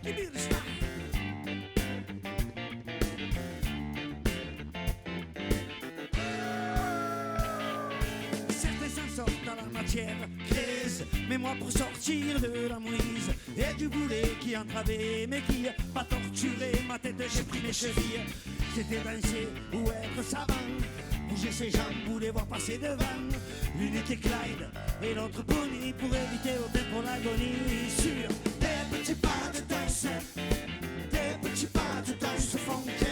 Give me the style. Sortent dans la matière grise, mais moi pour sortir de la mouise et du boulet qui entravait mes quilles, pas torturé ma tête, j'ai pris mes chevilles. C'était danser ou être savant, bouger ses jambes ou les voir passer devant. L'une était Clyde et l'autre Bonnie, pour éviter au tempo l'agonie. Sur des petits pas de danse, des petits pas de danse funky,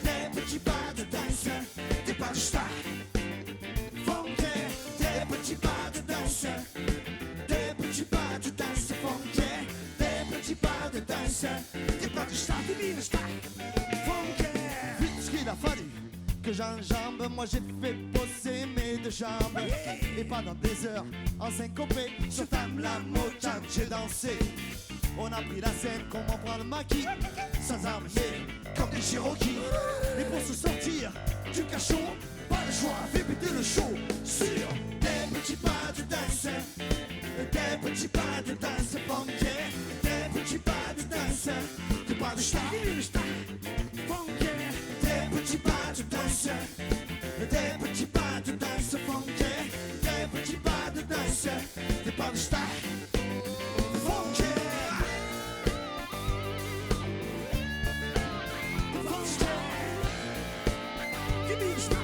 des petits pas de danse, des pas de star. Des petits pas de danse, des petits pas de danse funky, des petits pas de danse, des pas de star, des star funky. Vite ce qu'il a fallu que j'enjambe, moi j'ai fait bosser mes deux jambes. Et pendant des heures, en syncopé, sur table la mocha, j'ai dansé. On a pris la scène comme on prend le maquis, sans armer, comme des Cherokees. Et pour se sortir du cachot, pas le choix, fait péter le show. Sur des petits pas de danse, des petits pas de danse funky, des petits pas de danse, des pas de star, funky, des petits pas de danse, des petits pas de danse funky, des petits pas de danse, des pas de star, funky. Give me the style.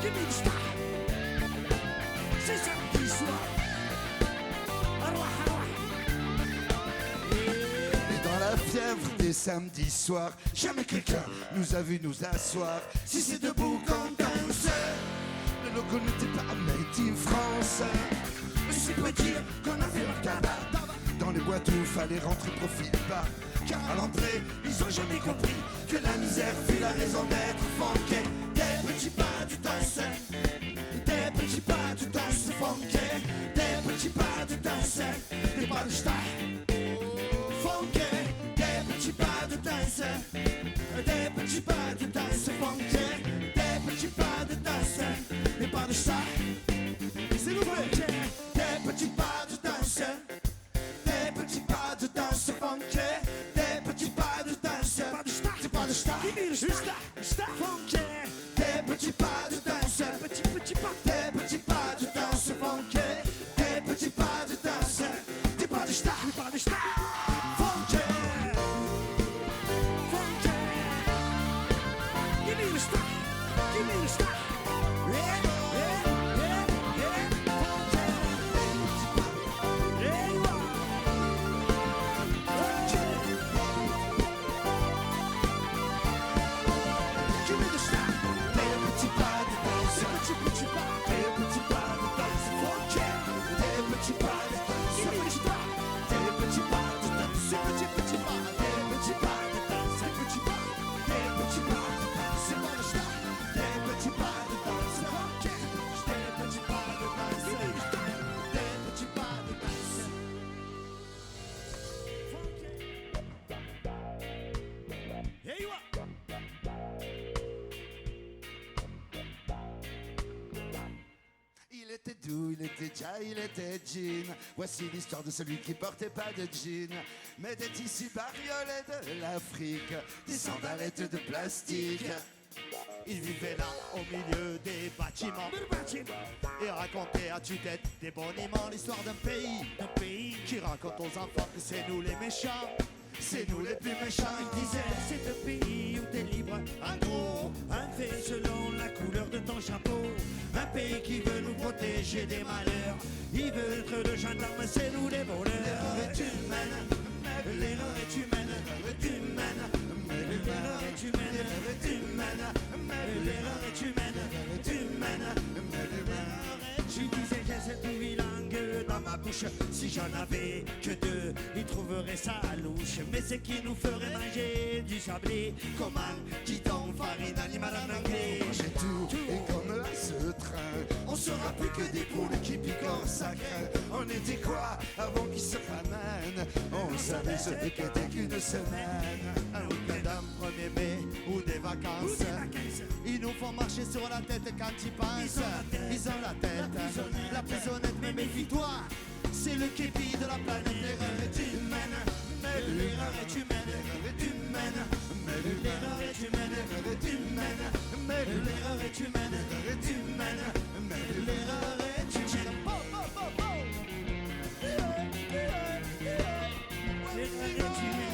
Give me the style. C'est samedi soir. Et dans la fièvre des samedis soirs, jamais quelqu'un nous a vu nous asseoir. Si c'est debout qu'on danse, le logo n'était pas made in France. Mais c'est peut dire qu'on a fait leur tabac. Dans les boîtes où fallait rentrer profil bas. Car à l'entrée, ils ont jamais compris que la misère fut la raison d'être funky. Des petits pas de danse, des petits pas de danse funky, des petits pas de danse, des pas de star funky, des petits pas de danse, des petits pas de danse funky, des petits pas de danse, des pas de star. S'il vous plaît, des petits pas de danse, des petits pas de danse funky, des petits pas de danse, des pas de star, star funky, des petits pas de danse, petits pas, des petits pas de danse funky, des petits pas de danse, des pas de star, funky, funky. Give me the star, give me the star. Yeah, yeah, yeah, yeah, funky. Yeah, you are. Funky. Give me the star. Des petits pas de danse, petits pas, des petits pas de danse funky, des petits pas de danse, petits pas, des petits pas de danse, petits pas, des petits pas de danse, petits pas, des petits pas de danse, pas de star, des petits pas de danse funky, des petits pas de danse, des petits pas de danse funky. Here you are. Il était doux, il était ja, il était jean. Voici l'histoire de celui qui portait pas de jean, mais des tissus bariolés de l'Afrique, des sandalettes de plastique. Il vivait là au milieu des bâtiments et racontait à tue-tête des boniments l'histoire d'un pays qui raconte aux enfants que c'est nous les méchants. C'est nous les plus méchants. Il disait, c'est un pays où t'es libre, en gros, un fait selon la couleur de ton chapeau. Un pays qui veut nous protéger des malheurs. Il veut être le gendarme, c'est nous les voleurs. L'erreur est humaine, l'erreur est humaine, l'erreur est humaine, l'erreur est humaine, l'erreur est humaine, je disais j'ai cette langue dans ma bouche. Si j'en avais que deux, ils trouveraient ça louche. Mais c'est qui nous ferait manger du sablé? Comment dit-on farine animale en anglais? J'ai tout, et comme à ce train, on sera plus que des poules qui piquent en sacrin. On était quoi avant qu'ils se ramènent? On savait ce qu'était qu'une semaine. Un week-end, 1er mai ou des vacances. Ils nous font marcher sur la tête quand ils pensent. Ils ont la tête, la prisonnette, mais méfie-toi. c'est le képi de la planète. L'erreur est humaine, mais l'erreur est humaine. L'erreur est humaine, mais l'erreur est humaine. L'erreur est humaine, mais l'erreur est humaine. L'erreur est humaine, mais l'erreur est humaine. L'erreur est humaine.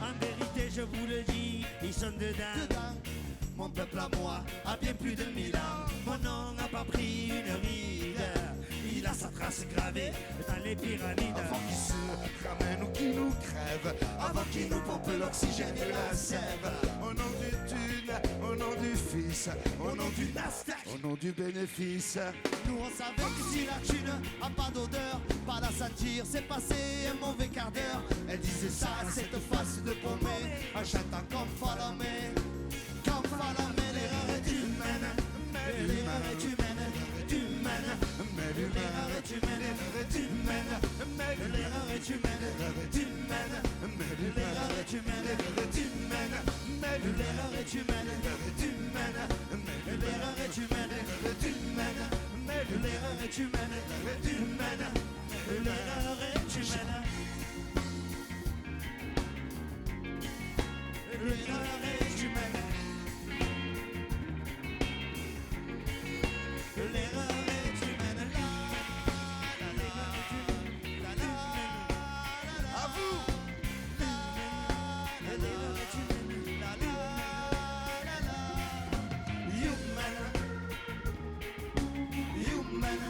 En vérité, je vous le dis, ils sont dedans. Mon peuple à moi a bien plus de 1000 ans. Mon nom n'a pas pris une ride. Il a sa trace gravée dans les pyramides. Avant qu'ils se ramènent ou qu'ils nous crèvent, avant qu'ils nous pompent l'oxygène et la sève. Au nom du thune, au nom du fils, au nom du Nasdaq, au nom du bénéfice. Nous on savait que si la thune a pas d'odeur, pas la satire, c'est passé un mauvais quart d'heure. Elle disait ça à cette face de paumée, en chantant comme follow me. Comme follow me, l'erreur est humaine, mais l'erreur est humaine, humaine. Mais l'erreur est humaine, l'erreur est humaine, mais l'erreur est humaine, l'erreur est humaine, mais l'erreur est humaine, l'erreur est humaine, mais l'erreur est humaine, l'erreur est humaine, mais l'erreur est humaine, l'erreur est humaine, mais l'erreur est humaine, l'erreur est humaine, l'erreur est humaine. L'erreur est humaine. L'erreur est humaine. à vous. L'erreur est humaine. Human. Human.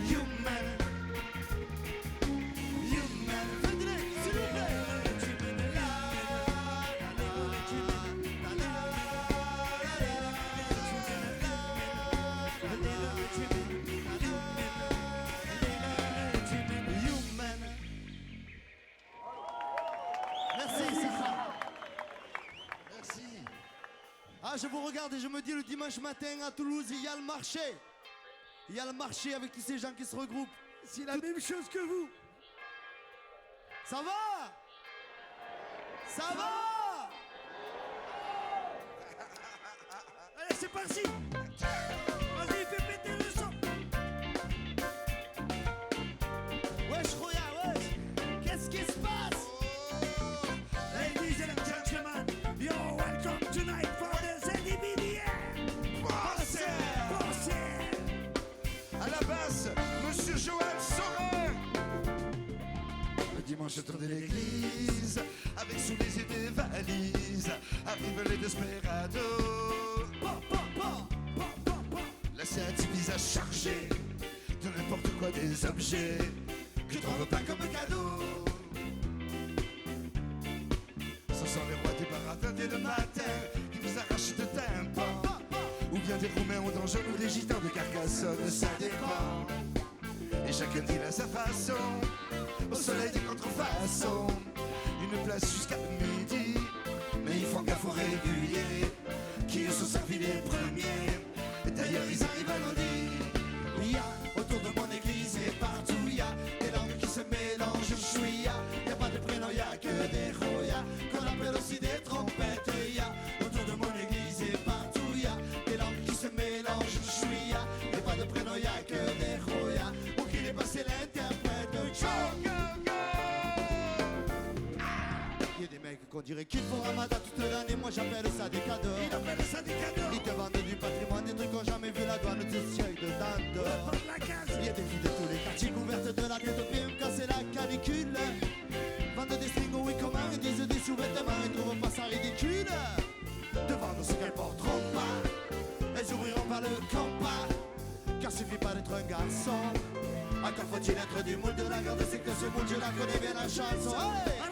Human. Human. Frédéric, s'il vous plaît. Merci, Sarah. Merci. Ah, je vous regarde et je me dis le dimanche matin à Toulouse, il y a le marché. Il y a le marché avec tous ces gens qui se regroupent. C'est la même chose que vous. Ça va? Ça va? Allez, c'est parti. Vas-y, fais péter le son. Wesh, Roya, wesh. Qu'est-ce qui se passe? Ladies and gentlemen, you're welcome tonight for the ZDBDR. Pensez. À la basse, Monsieur Joël Saurin. Le dimanche, autour de l'église, avec sous les yeux des valises, arrivent les desperados. La séance visage chargé de n'importe quoi, des objets que tu trouves pas comme cadeau. Ce sont les rois des baratins dès le matin qui vous arrachent de tympan. Ou bien des Roumains aux donjon ou des gitans de Carcassonne, ça dépend. Et chacun dit à sa façon, au soleil des contrefaçons, une place jusqu'à midi. Mais ils font gaffe aux réguliers, qui eux sont servis les premiers. Et d'ailleurs ils arrivent à nous dire, Il y a autour de mon église et partout, il y a des langues qui se mélangent. Je suis, il y a pas de prénom, il y a que des royas, qu'on appelle aussi des trompettes. Il y a autour de mon église et partout, il y a des langues qui se mélangent. Je suis, il y a pas de prénom, il y a que des royas, pour qu'il est passé l'interprète. Il y a des mecs qu'on dirait qu'ils font ramadan toute l'année, moi j'appelle ça des cadeaux. Il appelle ça des cadeaux. Ils te vendent du patrimoine, des trucs qu'on jamais vu la douane, des seuils de dinde. Porte la case. Il y a des filles de tous les quartiers couvertes de la tête aux pieds, quand c'est la canicule. Vendent des strings au comment ils disent des sous-vêtements, ils trouvent pas ça ridicule. De vendre ce qu'elles porteront pas, elles ouvriront pas le compas. Car suffit pas d'être un garçon, encore faut-il être du moule de la garde, c'est que ce moule je la connais bien la chanson. Hey!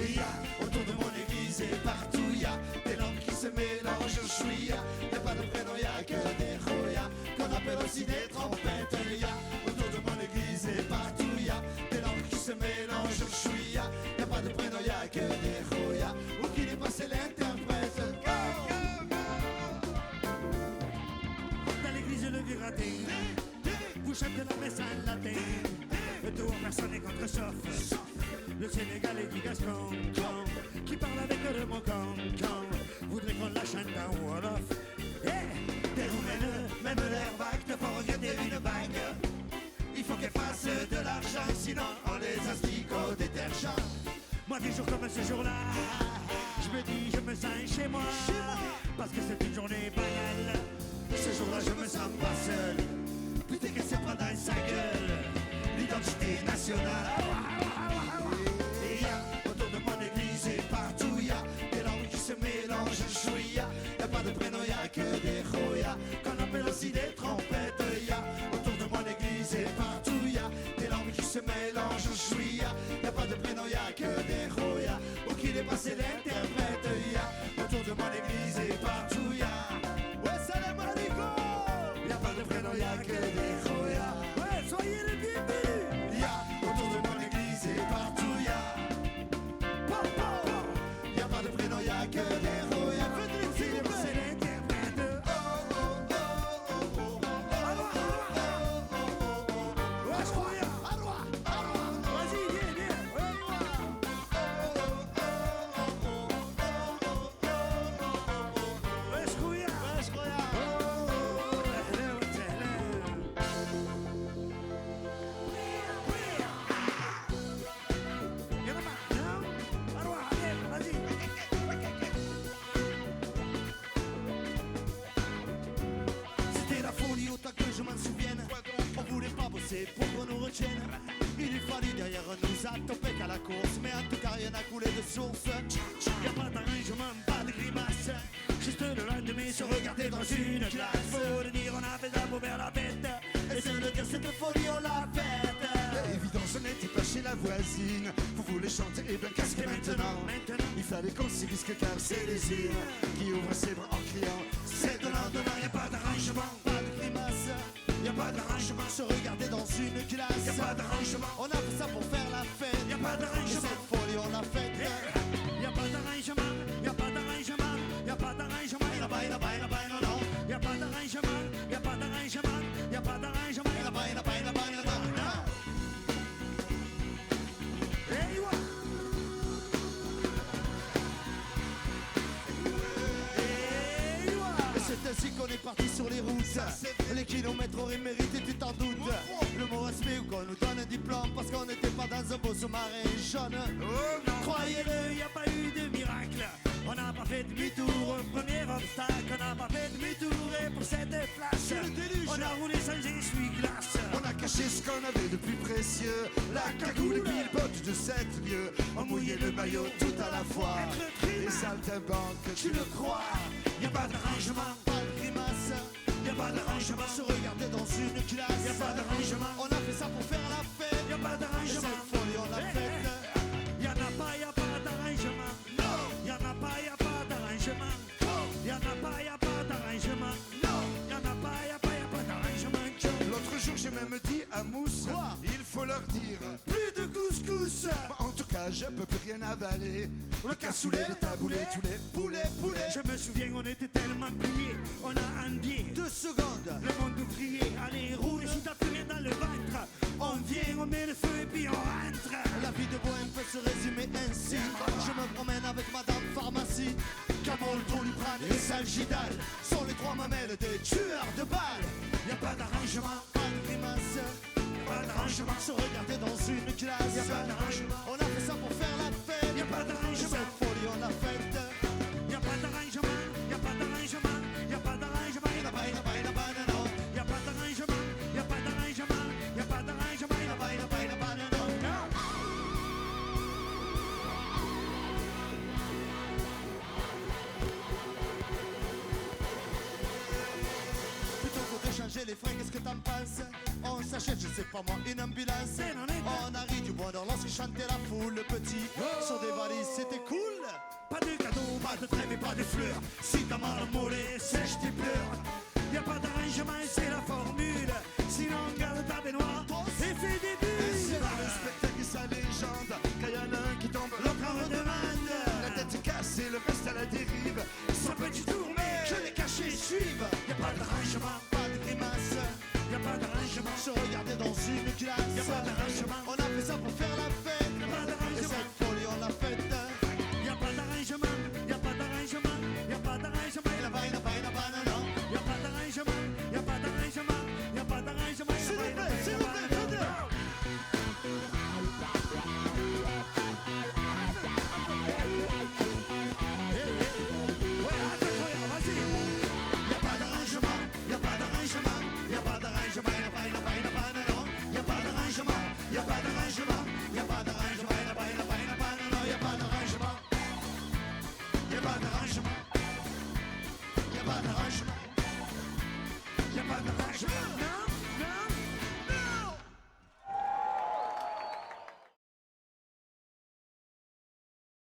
Il y a autour de mon église et partout, il y a des langues qui se mélangent. Je suis, il y a pas de prénom, il y a que des royas, qu'on appelle aussi des trompettes. Il y a autour de mon église et partout, il y a des langues qui se mélangent. Je suis, il y a pas de prénom, il y a que des royas, où qu'il est passé l'interprète. Dans l'église le vieux raté, vous chantez la messe en latin. Le tour personne n'est contre sauf le Sénégalais du Gascon, qui parle avec le mot con. Voudrait qu'on la chante en Wolof, des jours comme ce jour-là, je me dis, je me sens chez moi, parce que c'est une journée banale. Ce jour-là, je me sens pas seul. Putain, qu'elle s'est pas dans sa gueule. L'identité nationale. Et y'a autour de mon église et partout, y'a des langues qui se mélangent. Chouïa, y'a pas de prénom, y'a que des choya, qu'on appelle aussi des trompettes. Y'a autour de mon église et partout, y'a des langues qui se mélangent. Chouïa, y'a pas de prénom, y'a que des choya, où qu'il est passé l'interprète. Y'a autour de mon église et partout, y'a y'a que des choya. Ouais, soyez les bienvenus. Y'a autour de mon église et partout y'a pas de prénom, y'a que des choya. C'est l'interprète. Ouais, choya. Vas-y, viens. Ouais, choya. C'était la folie autant que je m'en souvienne. On voulait pas bosser pour qu'on nous retienne. Il eût fallu derrière nous attoper qu'à la course, mais en tout cas rien n'a coulé de source. Y'a pas d'arrangement, pas de grimace. Juste le lendemain se regarder dans une glace. Faut le dire, on a fait ça pour faire la fête. Et c'est le dire cette folie on l'a faite. Évidemment, ce n'était pas chez la voisine. Vous voulez chanter, et bien qu'est-ce que maintenant? Il fallait qu'on s'y risque car c'est les îles qui ouvrent ses bras en criant. C'est de l'endemain, y'a pas d'arrangement, Pas de grimace, y'a pas d'arrangement, se regarder dans une glace. y'a pas d'arrangement, On a fait ça pour faire la fête. y'a pas Et d'arrangement. cette folie on l'a faite. Y'a pas d'arrangement, y'a pas d'arrangement, y'a pas d'arrangement, Et là-bas, et là-bas, et là-bas, non, non. y'a pas d'arrangement, y'a pas d'arrangement, y'a pas d'arrangement, Et là-bas, et là-bas, et là-bas, non, non. Hey, ouais. Hey, ouais. Et c'est ainsi qu'on est parti sur les routes. Les kilomètres auraient mérité, tu t'en doutes. Le mot respect ou qu'on nous donne un diplôme parce qu'on n'était pas dans un beau sous-marin jaune. Croyez-le, y a pas eu de miracle. On n'a pas fait demi-tour au premier obstacle. On n'a pas fait demi-tour et pour cette flash, on a roulé sans essuie-glace. On a caché ce qu'on avait de plus précieux, la cagoule et puis le botte de 7 lieues. On mouillait le maillot tout à la fois. Les saltimbanques, Tu le crois? Y a pas d'arrangement, Pas de grimace, y a pas d'arrangement, se regarder dans une classe. y a pas d'arrangement, On a fait ça pour faire la fête. y a pas Et d'arrangement. cette folie on l'a faite. Y en a pas d'arrangement. Y en a pas d'arrangement. Y en a pas d'arrangement. Y en a pas d'arrangement. l'autre jour j'ai même dit à Mousse, Quoi? il faut leur dire. Plus de couscous. En tout cas, je peux plus rien avaler. Le cassoulet, le taboulet, tous les poulets. Je me souviens, on était tellement pliés. On a envié 2 secondes. le monde ouvrier. Allez, roule si t'as plus rien dans le ventre. On vient, on met le feu et puis on rentre. La vie de bohème peut se résumer ainsi. Je me promène avec madame pharmacie. Camol, Doliprane et Salgidal sont les 3 mamelles des tueurs de balles. Y a pas d'arrangement, Pas de grimace, y a pas d'arrangement. se regarder dans une classe. Y a pas d'arrangement. On a fait ça pour faire la fête. Y a pas Et d'arrangement. cette folie on l'a faite. Y a pas d'arrangement, y a pas d'arrangement, y a pas d'arrangement. Et là-bas, et là-bas, et là-bas, non, non. Y a pas d'arrangement, y a pas d'arrangement, y a pas d'arrangement. Et là-bas, et là-bas, et là-bas, non, non. Plutôt que de changer les freins, qu'est-ce que t'en penses? On s'achète, je sais pas moi, une ambulance. On arrive du bonheur lorsqu'il chantait la foule. Le petit sur des valises, c'était cool. Pas de cadeaux, pas de trêve et pas de fleurs. Si t'as mal au mollet, sèche tes pleurs. Y a pas d'arrangement, c'est la formule. Sinon, garde ta baignoire et fais des C'est bulles. dans le spectacle sa légende. Quand y en a un qui tombe, L'autre en redemande. la tête cassée, le reste à la dérive. Son petit tourné, Je l'ai caché, suive. y a pas d'arrangement, Pas de grimace, y a pas d'arrangement. se regarder dans une classe. Y a pas d'arrangement. On a fait ça pour faire la fête.